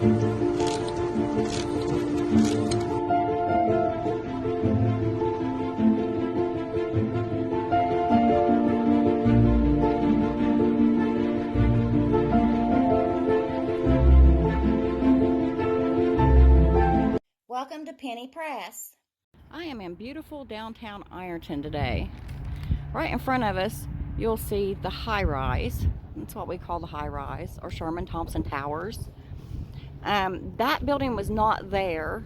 Welcome to Penny Press. I am in beautiful downtown Ironton today. Right in front of us, you'll see the high rise. That's what we call the high rise, or Sherman Thompson Towers. That building was not there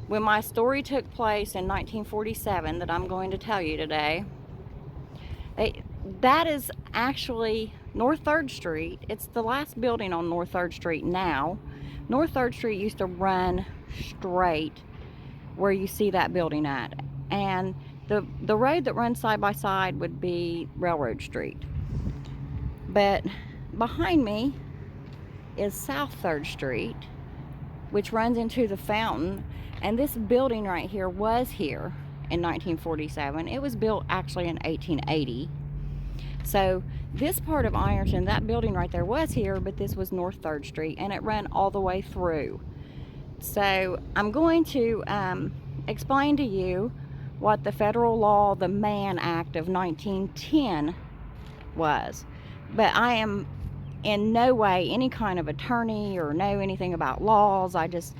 when my story took place in 1947 that I'm going to tell you today. That is actually North 3rd Street. It's the last building on North 3rd Street now. North 3rd Street used to run straight where you see that building at, and the road that runs side by side would be Railroad Street. But behind me is South 3rd Street, which runs into the fountain, and this building right here was here in 1947. It was built actually in 1880. So this part of Ironton, that building right there was here, but this was North 3rd Street, and it ran all the way through. So I'm going to explain to you what the federal law, the Mann Act of 1910 was. But I am in no way any kind of attorney or know anything about laws. I just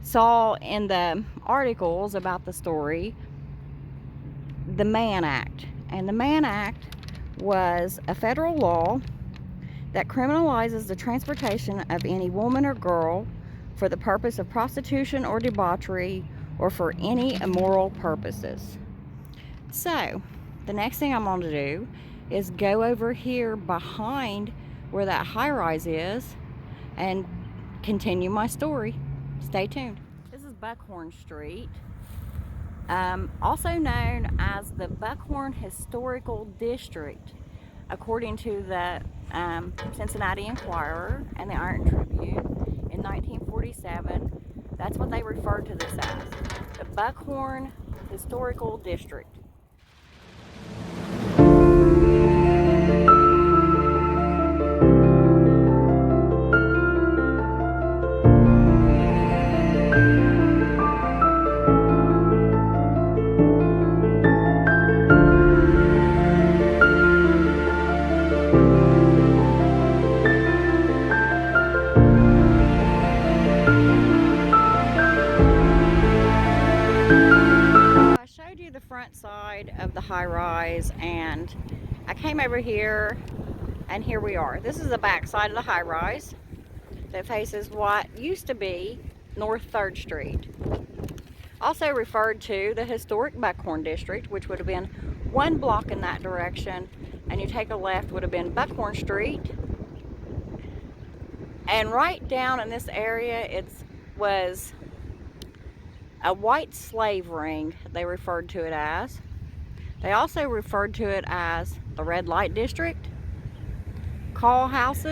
saw in the articles about the story the Mann Act. And the Mann Act was a federal law that criminalizes the transportation of any woman or girl for the purpose of prostitution or debauchery or for any immoral purposes. So the next thing I'm going to do is go over here behind where that high rise is and continue my story. Stay tuned. This is Buckhorn Street, also known as the Buckhorn Historical District, according to the Cincinnati Enquirer and the Ironton Tribune. In 1947, that's what they referred to this as, the Buckhorn Historical District. The front side of the high rise, and I came over here, and here we are. This is the back side of the high rise that faces what used to be North 3rd Street, also referred to the historic Buckhorn District, which would have been one block in that direction, and you take a left would have been Buckhorn Street. And right down in this area it was a white slave ring, they referred to it as. They also referred to it as the red light district, call house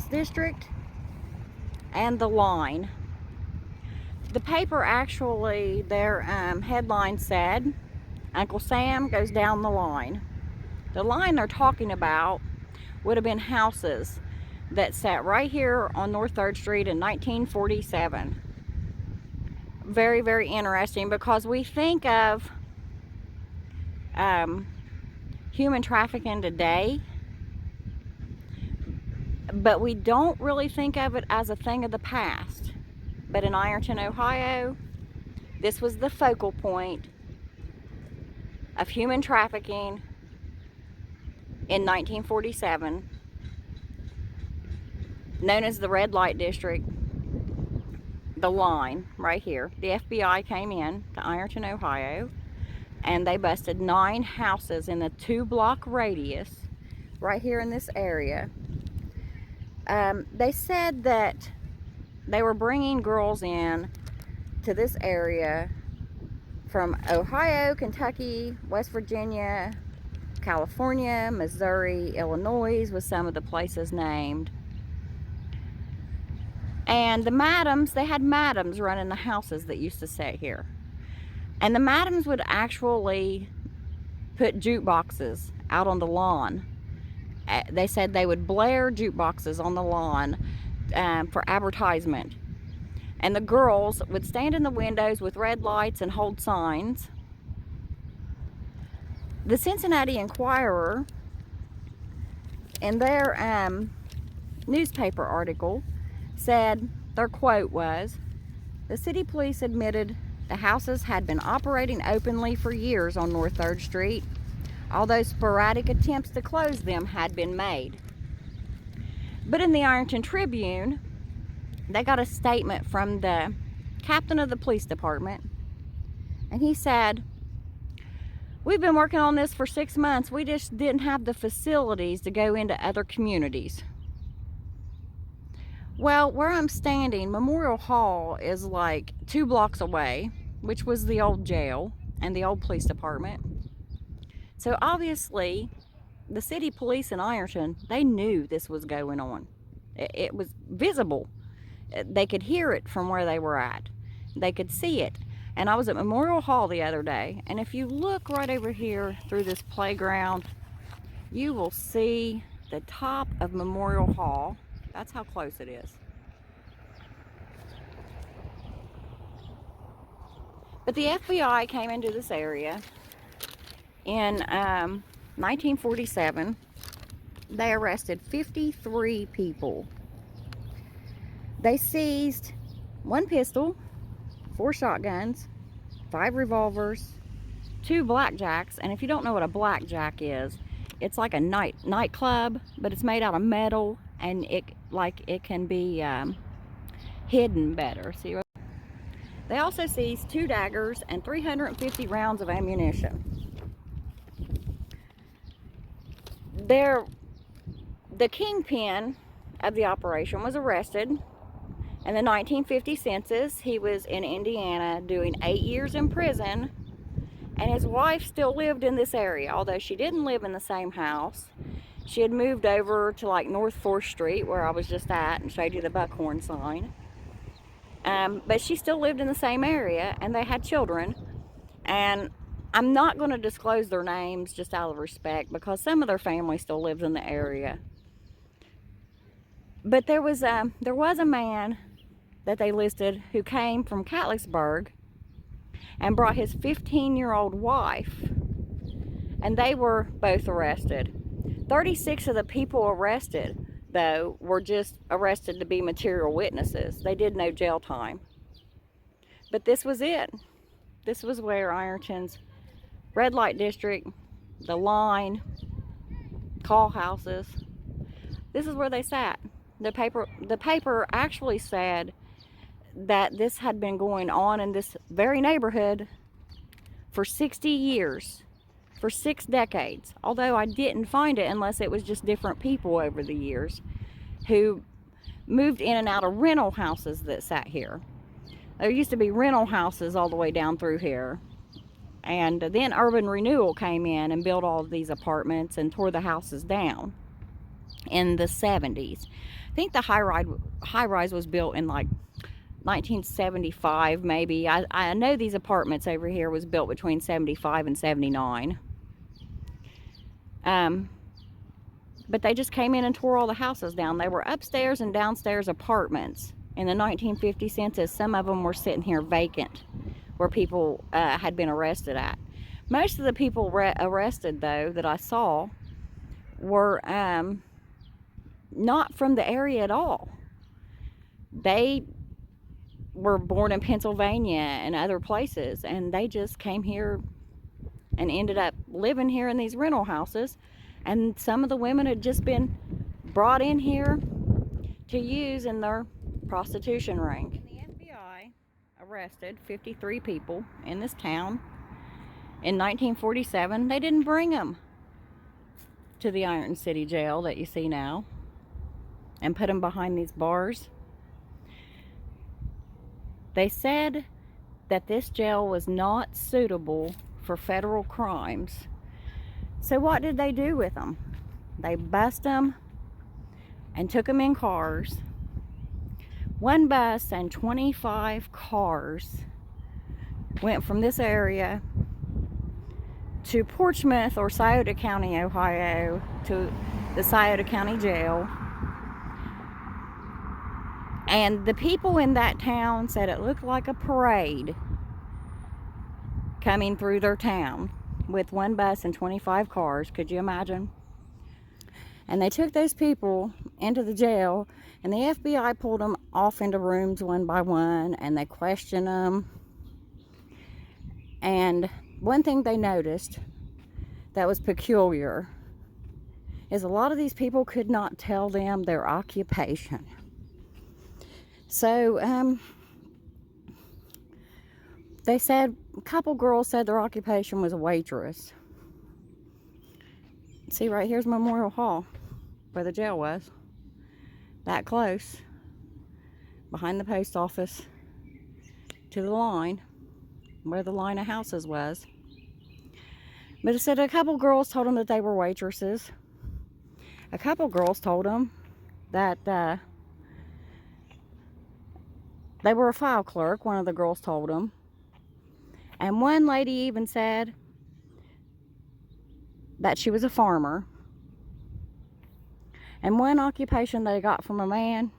district, and the line. The paper actually, their headline said, Uncle Sam goes down the line. The line they're talking about would have been houses that sat right here on North 3rd Street in 1947. Very, very interesting, because we think of human trafficking today, but we don't really think of it as a thing of the past. But in Ironton, Ohio, this was the focal point of human trafficking in 1947, known as the red light district, the line right here. The FBI came in to Ironton, Ohio, and they busted 9 houses in the 2-block radius right here in this area. They said that they were bringing girls in to this area from Ohio, Kentucky, West Virginia, California, Missouri, Illinois, with some of the places named. And the madams, they had madams running the houses that used to sit here. And the madams would actually put jukeboxes out on the lawn They said they would blare jukeboxes on the lawn for advertisement. And the girls would stand in the windows with red lights and hold signs. The Cincinnati Enquirer, in their newspaper article, said, their quote was, "The city police admitted the houses had been operating openly for years on North 3rd Street, although sporadic attempts to close them had been made." But in the Ironton Tribune, they got a statement from the captain of the police department, and he said, "We've been working on this for 6 months. We just didn't have the facilities to go into other communities." Well, where I'm standing, Memorial Hall is like 2 blocks away, which was the old jail and the old police department. So obviously, the city police in Ironton, they knew this was going on. It was visible. They could hear it from where they were at. They could see it. And I was at Memorial Hall the other day, and if you look right over here through this playground, you will see the top of Memorial Hall. That's how close it is. But the FBI came into this area in 1947. They arrested 53 people. They seized 1 pistol, 4 shotguns, 5 revolvers, 2 blackjacks. And if you don't know what a blackjack is, it's like a nightclub, but it's made out of metal, and it can be hidden better. See, they also seized 2 daggers and 350 rounds of ammunition. The kingpin of the operation was arrested in the 1950 census. He was in Indiana doing 8 years in prison, and his wife still lived in this area, although she didn't live in the same house. She had moved over to like North 4th Street, where I was just at and showed you the Buckhorn sign. But she still lived in the same area, and they had children. And I'm not going to disclose their names just out of respect, because some of their family still lives in the area. But there was a man that they listed who came from Catlettsburg and brought his 15-year-old wife, and they were both arrested. 36 of the people arrested, though, were just arrested to be material witnesses. They did no jail time. But this was it. This was where Ironton's red light district, the line, call houses, this is where they sat. The paper actually said that this had been going on in this very neighborhood for 60 years, for 6 decades. Although I didn't find it unless it was just different people over the years who moved in and out of rental houses that sat here. There used to be rental houses all the way down through here. And then urban renewal came in and built all of these apartments and tore the houses down in the 70s. I think the high-rise was built in like 1975 maybe. I know these apartments over here was built between 75 and 79. But they just came in and tore all the houses down. They were upstairs and downstairs apartments. In the 1950 census, some of them were sitting here vacant, where people had been arrested at. Most of the people arrested, though, that I saw were not from the area at all. They were born in Pennsylvania and other places, and they just came here and ended up living here in these rental houses. And some of the women had just been brought in here to use in their prostitution ring. The FBI arrested 53 people in this town in 1947. They didn't bring them to the Ironton City Jail that you see now and put them behind these bars. They said that this jail was not suitable for federal crimes. So what did they do with them? They bust them and took them in cars. One bus and 25 cars went from this area to Portsmouth or Scioto County, Ohio, to the Scioto County Jail. And the people in that town said it looked like a parade coming through their town with one bus and 25 cars. Could you imagine? And they took those people into the jail, and the FBI pulled them off into rooms one by one, and they questioned them. And one thing they noticed that was peculiar is a lot of these people could not tell them their occupation. So, they said, a couple girls said their occupation was a waitress. See, right here's Memorial Hall, where the jail was. That close, behind the post office, to the line, where the line of houses was. But it said a couple girls told them that they were waitresses. A couple girls told them that they were a file clerk, one of the girls told them. And one lady even said that she was a farmer. And one occupation they got from a man,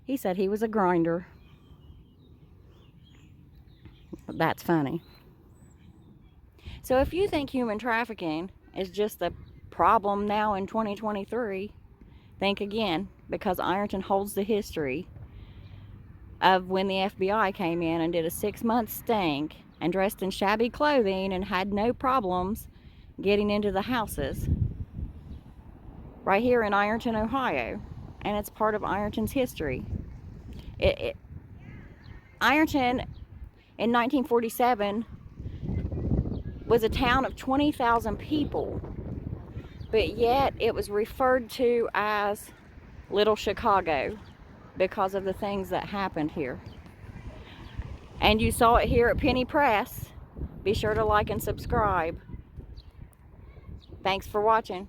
he said he was a grinder. That's funny. So if you think human trafficking is just a problem now in 2023, think again, because Ironton holds the history of when the FBI came in and did a 6-month sting and dressed in shabby clothing and had no problems getting into the houses right here in Ironton, Ohio. And it's part of Ironton's history. Ironton in 1947 was a town of 20,000 people, but yet it was referred to as Little Chicago because of the things that happened here. And you saw it here at Penny Press. Be sure to like and subscribe. Thanks for watching.